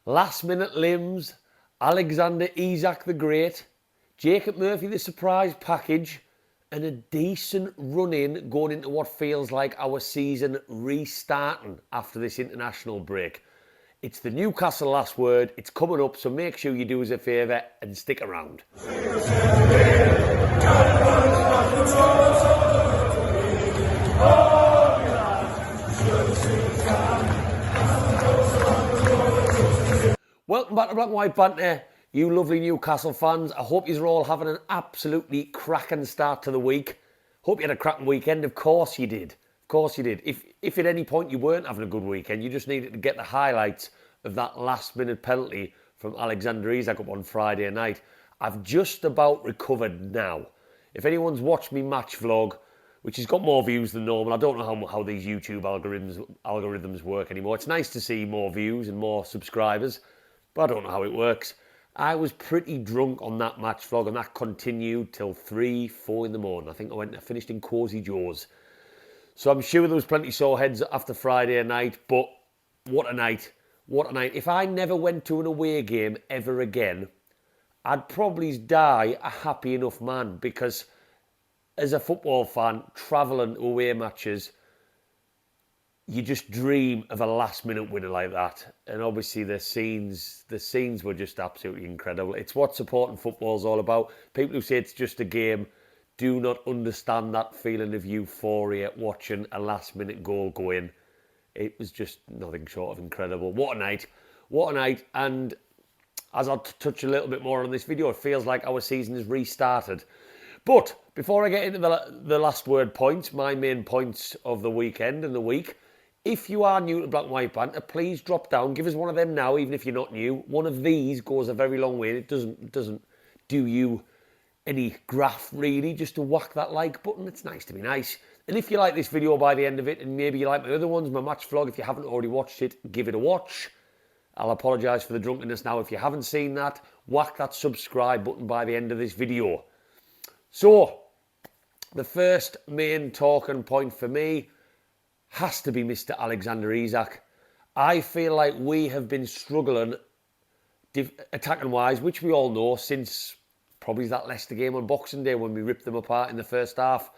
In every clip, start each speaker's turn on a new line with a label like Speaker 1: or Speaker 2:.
Speaker 1: Last minute limbs, Alexander Isak the Great, Jacob Murphy the surprise package, and a decent run-in going into what feels like our season restarting after this international break. It's the Newcastle last word, it's coming up, so make sure you do us a favour and stick around. Welcome back to Black and White Banter, you lovely Newcastle fans. I hope you're all having an absolutely cracking start to the week. Hope you had a cracking weekend. Of course you did. Of course you did. If at any point you weren't having a good weekend, you just needed to get the highlights of that last-minute penalty from Alexander Isak up on Friday night. I've just about recovered now. If anyone's watched me match vlog, which has got more views than normal, I don't know how these YouTube algorithms work anymore. It's nice to see more views and more subscribers, but I don't know how it works. I was pretty drunk on that match vlog, and that continued till 3, 4 in the morning. I think I finished in Cozy Joe's. So I'm sure there was plenty sore heads after Friday night, but what a night. What a night. If I never went to an away game ever again, I'd probably die a happy enough man, because as a football fan, travelling away matches, you just dream of a last-minute winner like that. And obviously the scenes were just absolutely incredible. It's what supporting football is all about. People who say it's just a game do not understand that feeling of euphoria watching a last-minute goal go in. It was just nothing short of incredible. What a night. What a night. And as I'll touch a little bit more on this video, it feels like our season has restarted. But before I get into the last word points, my main points of the weekend and the week, if you are new to Black and White Banter, please drop down. Give us one of them now, even if you're not new. One of these goes a very long way. It doesn't do you any graft, really, just to whack that like button. It's nice to be nice. And if you like this video by the end of it, and maybe you like my other ones, my match vlog, if you haven't already watched it, give it a watch. I'll apologise for the drunkenness now if you haven't seen that. Whack that subscribe button by the end of this video. So, the first main talking point for me has to be Mr. Alexander Isak. I feel like we have been struggling attacking-wise, which we all know, since probably that Leicester game on Boxing Day when we ripped them apart in the first half.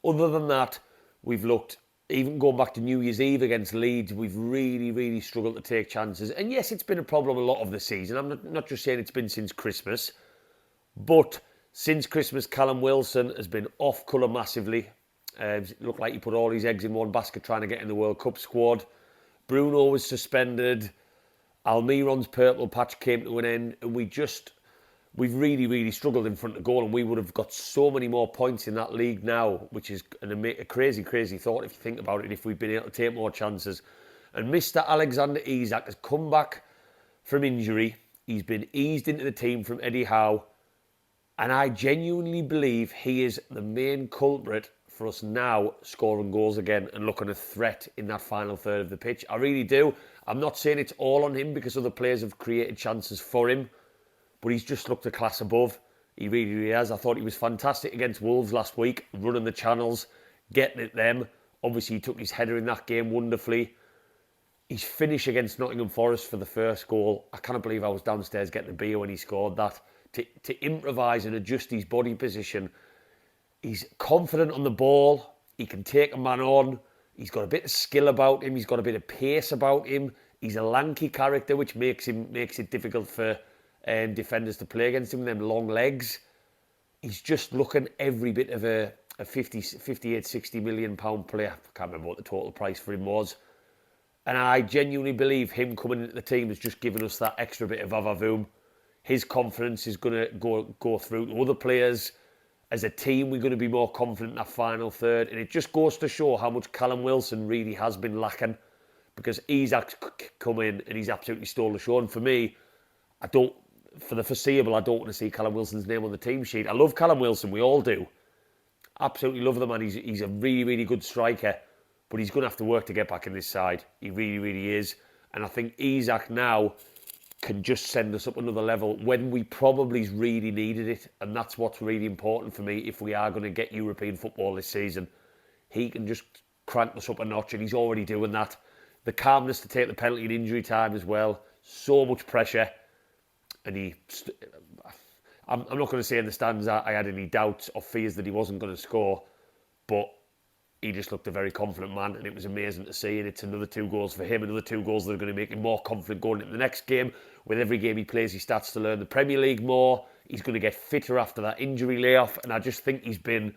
Speaker 1: Other than that, we've looked, even going back to New Year's Eve against Leeds, we've really struggled to take chances. And yes, it's been a problem a lot of the season. I'm not just saying it's been since Christmas, but since Christmas, Callum Wilson has been off colour massively. It looked like he put all his eggs in one basket trying to get in the World Cup squad. Bruno was suspended. Almiron's purple patch came to an end. And we've really struggled in front of goal. And we would have got so many more points in that league now, which is a crazy thought if you think about it, if we'd been able to take more chances. And Mr. Alexander Isak has come back from injury. He's been eased into the team from Eddie Howe. And I genuinely believe he is the main culprit for us now scoring goals again and looking a threat in that final third of the pitch. I really do. I'm not saying it's all on him because other players have created chances for him, but he's just looked a class above. He really has. I thought he was fantastic against Wolves last week, running the channels, getting at them. Obviously, he took his header in that game wonderfully. His finish against Nottingham Forest for the first goal. I can't believe I was downstairs getting a beer when he scored that. To improvise and adjust his body position. He's confident on the ball. He can take a man on. He's got a bit of skill about him. He's got a bit of pace about him. He's a lanky character, which makes it difficult for defenders to play against him with them long legs. He's just looking every bit of a 58, 60 million pound player. I can't remember what the total price for him was. And I genuinely believe him coming into the team has just given us that extra bit of vavavoom. His confidence is going to go through to other players. As a team, we're going to be more confident in that final third. And it just goes to show how much Callum Wilson really has been lacking. Because Isak's come in and he's absolutely stole the show. And for me, for the foreseeable, I don't want to see Callum Wilson's name on the team sheet. I love Callum Wilson, we all do. Absolutely love the man. He's a really good striker. But he's going to have to work to get back in this side. He really is. And I think Isak now can just send us up another level when we probably really needed it. And that's what's really important for me if we are going to get European football this season. He can just crank us up a notch, and he's already doing that. The calmness to take the penalty in injury time as well. so much pressure, and I'm not going to say in the stands I had any doubts or fears that he wasn't going to score, but he just looked a very confident man, and it was amazing to see. And it's another 2 goals for him, another 2 goals that are going to make him more confident going into the next game. With every game he plays, he starts to learn the Premier League more. He's going to get fitter after that injury layoff, and I just think he's been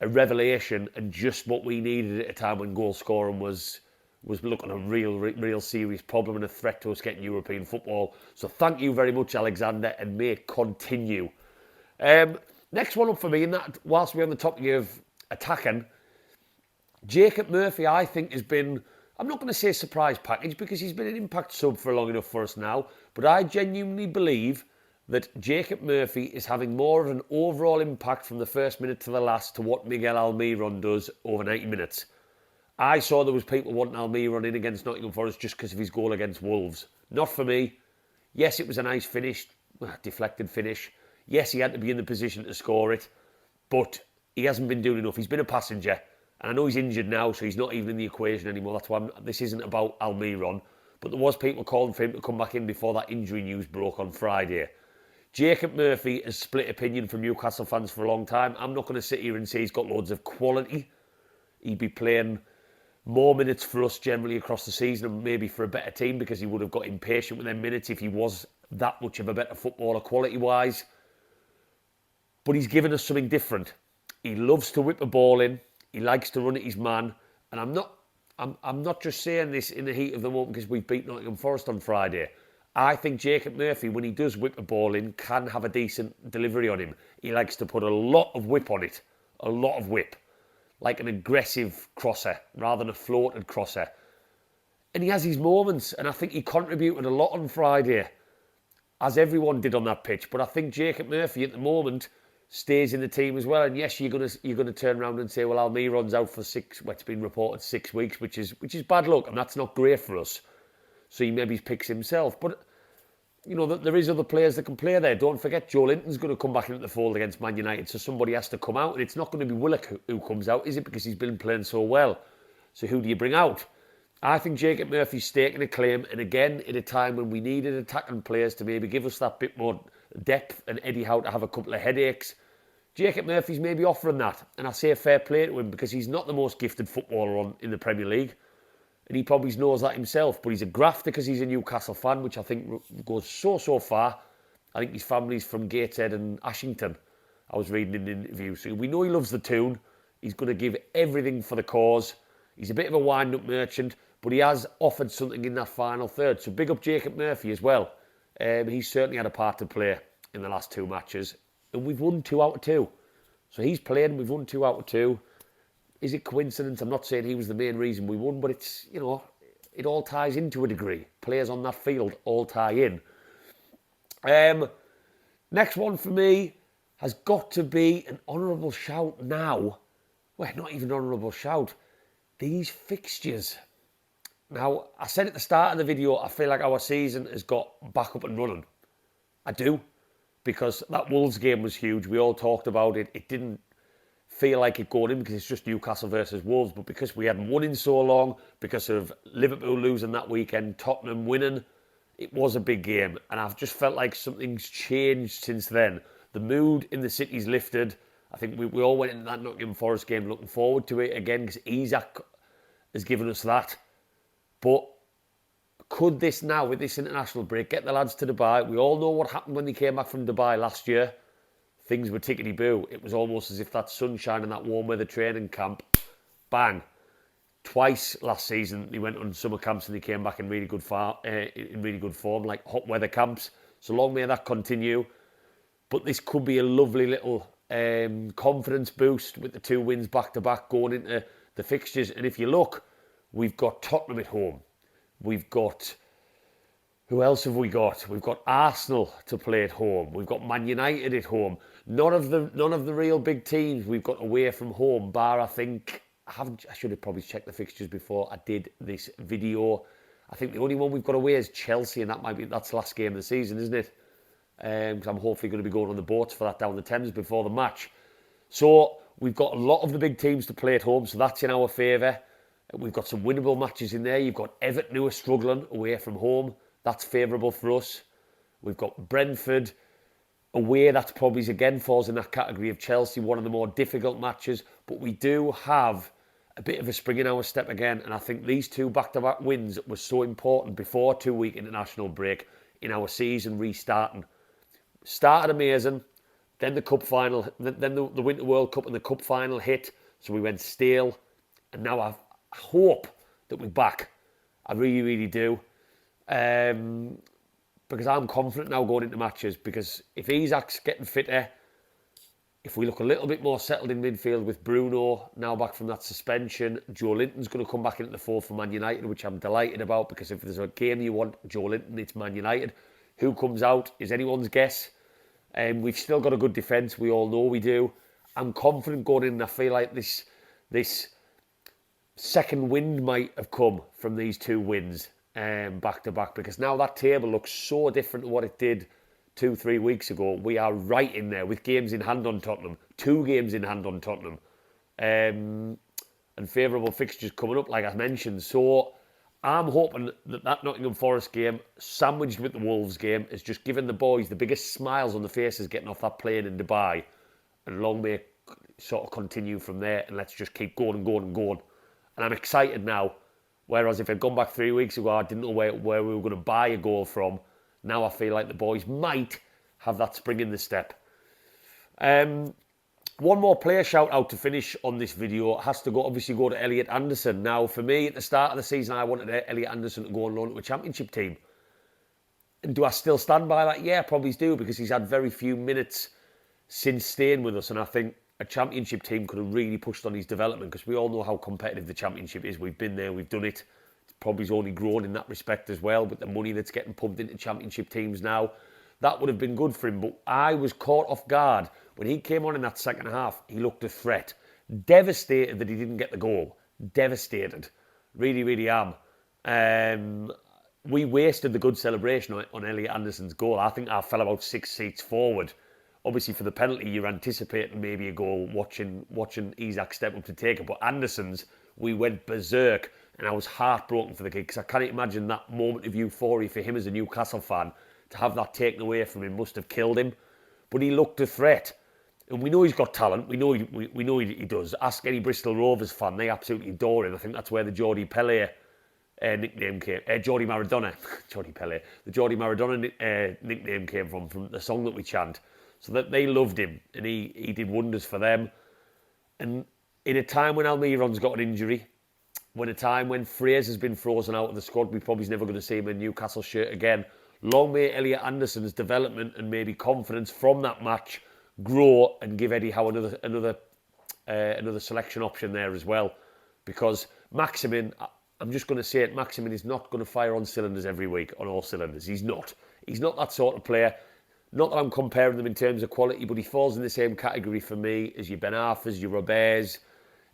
Speaker 1: a revelation and just what we needed at a time when goal scoring was looking a real serious problem and a threat to us getting European football. So thank you very much, Alexander, and may it continue. Next one up for me, and that whilst we're on the topic of attacking, Jacob Murphy, I think, has been, I'm not going to say a surprise package because he's been an impact sub for long enough for us now, but I genuinely believe that Jacob Murphy is having more of an overall impact from the first minute to the last to what Miguel Almiron does over 90 minutes. I saw there was people wanting Almiron in against Nottingham Forest just because of his goal against Wolves. Not for me. Yes, it was a nice finish, deflected finish. Yes, he had to be in the position to score it, but he hasn't been doing enough. He's been a passenger. And I know he's injured now, so he's not even in the equation anymore. That's why this isn't about Almiron. But there was people calling for him to come back in before that injury news broke on Friday. Jacob Murphy has split opinion from Newcastle fans for a long time. I'm not going to sit here and say he's got loads of quality. He'd be playing more minutes for us generally across the season and maybe for a better team because he would have got impatient with them minutes if he was that much of a better footballer quality-wise. But he's given us something different. He loves to whip a ball in. He likes to run at his man, and I'm not just saying this in the heat of the moment because we've beat Nottingham Forest on Friday. I think Jacob Murphy, when he does whip a ball in, can have a decent delivery on him. He likes to put a lot of whip on it, a lot of whip, like an aggressive crosser rather than a floated crosser. And he has his moments, and I think he contributed a lot on Friday, as everyone did on that pitch. But I think Jacob Murphy at the moment stays in the team as well. And yes, you're gonna turn around and say, well, Almiron's out for 6. Well, it's been reported 6 weeks, which is bad luck, and that's not great for us. So he maybe picks himself. But you know, there is other players that can play there. Don't forget, Joe Linton's going to come back into the fold against Man United, so somebody has to come out, and it's not going to be Willock who comes out, is it? Because he's been playing so well. So who do you bring out? I think Jacob Murphy's staking a claim, and again, at a time when we needed attacking players to maybe give us that bit more depth and Eddie Howe to have a couple of headaches, Jacob Murphy's maybe offering that. And I say fair play to him because he's not the most gifted footballer in the Premier League. And he probably knows that himself. But he's a grafter because he's a Newcastle fan, which I think goes so far. I think his family's from Gateshead and Ashington. I was reading in an interview. So we know he loves the tune. He's going to give everything for the cause. He's a bit of a wind-up merchant, but he has offered something in that final third. So big up Jacob Murphy as well. He's certainly had a part to play in the last 2 matches. And we've won 2 out of 2. So he's played and we've won 2 out of 2. Is it coincidence? I'm not saying he was the main reason we won, but it's, you know, it all ties into a degree. Players on that field all tie in. Next one for me has got to be an honourable shout now. Well, not even an honourable shout. These fixtures. Now, I said at the start of the video, I feel like our season has got back up and running. I do. Because that Wolves game was huge. We all talked about it. It didn't feel like it going in because it's just Newcastle versus Wolves. But because we hadn't won in so long, because of Liverpool losing that weekend, Tottenham winning, it was a big game. And I've just felt like something's changed since then. The mood in the city's lifted. I think we all went into that Nottingham Forest game looking forward to it again because Isak has given us that. But could this now, with this international break, get the lads to Dubai? We all know what happened when they came back from Dubai last year. Things were tickety-boo. It was almost as if that sunshine and that warm weather training camp, bang. Twice last season, they went on summer camps and they came back in really good form, like hot weather camps. So long may that continue. But this could be a lovely little confidence boost with the 2 wins back-to-back going into the fixtures. And if you look, we've got Tottenham at home. We've got, who else have we got? We've got Arsenal to play at home. We've got Man United at home. None of the real big teams we've got away from home, bar I think, I should have probably checked the fixtures before I did this video. I think the only one we've got away is Chelsea, and that's the last game of the season, isn't it? Because I'm hopefully going to be going on the boats for that down the Thames before the match. So we've got a lot of the big teams to play at home, so that's in our favour. We've got some winnable matches in there. You've got Everton who are struggling away from home. That's favourable for us. We've got Brentford away. That's probably, again, falls in that category of Chelsea, one of the more difficult matches. But we do have a bit of a spring in our step again. And I think these two back-to-back wins were so important before a 2-week international break in our season restarting. Started amazing. Then the cup final, then the Winter World Cup and the cup final hit. So we went stale. And now I hope that we're back. I really, really do. Because I'm confident now going into matches. Because if Isak's getting fitter, if we look a little bit more settled in midfield with Bruno now back from that suspension, Joe Linton's going to come back into the fold for Man United, which I'm delighted about, because if there's a game you want Joe Linton, it's Man United. Who comes out is anyone's guess. We've still got a good defence. We all know we do. I'm confident going in, and I feel like this second wind might have come from these 2 wins back to back, because now that table looks so different to what it did 2-3 weeks ago. We are right in there with games in hand on Tottenham, 2 games in hand on Tottenham, and favourable fixtures coming up, like I mentioned. So I'm hoping that Nottingham Forest game, sandwiched with the Wolves game, has just given the boys the biggest smiles on the faces getting off that plane in Dubai, and long may it sort of continue from there, and let's just keep going and going and going. And I'm excited now. Whereas if I'd gone back 3 weeks ago, I didn't know where we were going to buy a goal from. Now I feel like the boys might have that spring in the step. One more player shout out to finish on this video has to obviously go to Elliot Anderson. Now, for me, at the start of the season, I wanted Elliot Anderson to go on loan to a championship team. And do I still stand by that? Yeah, I probably do, because he's had very few minutes since staying with us. And I think a championship team could have really pushed on his development, because we all know how competitive the championship is. We've been there, we've done it. It's probably only grown in that respect as well, but the money that's getting pumped into championship teams now, that would have been good for him. But I was caught off guard when he came on in that second half. He looked a threat. Devastated that he didn't get the goal. Devastated. Really, really am. We wasted the good celebration on Elliot Anderson's goal. I think I fell about 6 seats forward. Obviously, for the penalty, you're anticipating maybe a goal, watching Isak step up to take it. But Anderson's, we went berserk, and I was heartbroken for the kid, because I can't imagine that moment of euphoria for him as a Newcastle fan. To have that taken away from him must have killed him. But he looked a threat. And we know he's got talent. We know he does. Ask any Bristol Rovers fan. They absolutely adore him. I think that's where the Jordi Pele nickname came. Jordi Maradona. Jordi Pele. The Jordi Maradona nickname came from the song that we chant. So that they loved him, and he did wonders for them. And in a time when Almiron's got an injury, when a time when Fraser's been frozen out of the squad, we probably never going to see him in a Newcastle shirt again. Long may Elliot Anderson's development and maybe confidence from that match grow, and give Eddie Howe another selection option there as well. Because Maximin, I'm just going to say it, Maximin is not going to fire on cylinders every week, on all cylinders. He's not. He's not that sort of player. Not that I'm comparing them in terms of quality, but he falls in the same category for me as your Ben Arthurs, your Roberts,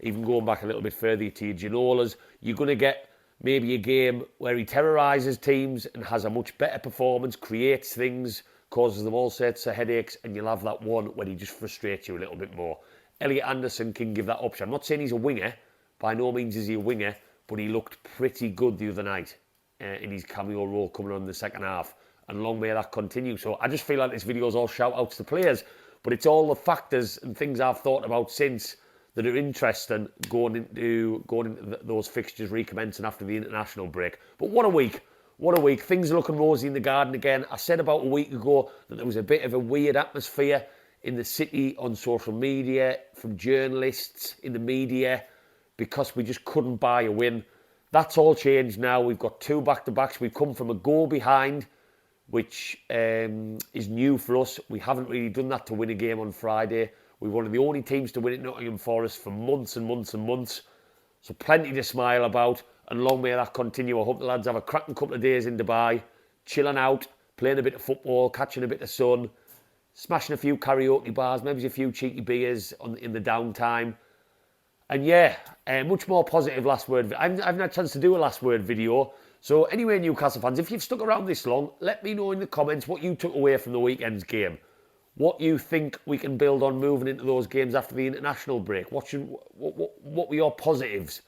Speaker 1: even going back a little bit further to your Ginolas. You're going to get maybe a game where he terrorises teams and has a much better performance, creates things, causes them all sorts of headaches, and you'll have that one when he just frustrates you a little bit more. Elliot Anderson can give that option. I'm not saying he's a winger. By no means is he a winger, but he looked pretty good the other night in his cameo role coming on in the second half. And long may that continue. So I just feel like this video is all shout-outs to players, but it's all the factors and things I've thought about since that are interesting going into those fixtures recommencing after the international break. But what a week. What a week. Things are looking rosy in the garden again. I said about a week ago that there was a bit of a weird atmosphere in the city, on social media, from journalists, in the media, because we just couldn't buy a win. That's all changed now. We've got 2 back-to-backs. We've come from a goal behind, which is new for us. We haven't really done that to win a game on Friday. We're one of the only teams to win at Nottingham Forest for months and months and months. So plenty to smile about, and long may that continue. I hope the lads have a cracking couple of days in Dubai, chilling out, playing a bit of football, catching a bit of sun, smashing a few karaoke bars, maybe a few cheeky beers in the downtime. And yeah, much more positive last word. I haven't had a chance to do a last word video. So anyway, Newcastle fans, if you've stuck around this long, let me know in the comments what you took away from the weekend's game. What you think we can build on moving into those games after the international break. What were your positives?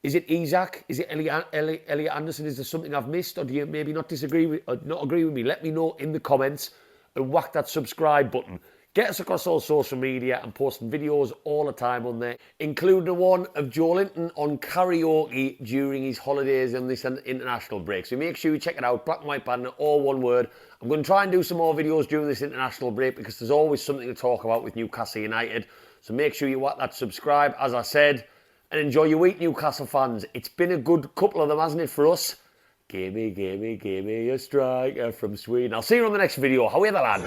Speaker 1: Is it Isak? Is it Elliot Anderson? Is there something I've missed, or do you maybe not disagree with, or not agree with me? Let me know in the comments and whack that subscribe button. Get us across all social media. I'm posting videos all the time on there, including the one of Joe Linton on karaoke during his holidays on this international break. So make sure you check it out. Black and White Banner, all one word. I'm going to try and do some more videos during this international break because there's always something to talk about with Newcastle United. So make sure you whack that subscribe, as I said, and enjoy your week, Newcastle fans. It's been a good couple of them, hasn't it, for us? Gimme a striker from Sweden. I'll see you on the next video. How are the lads?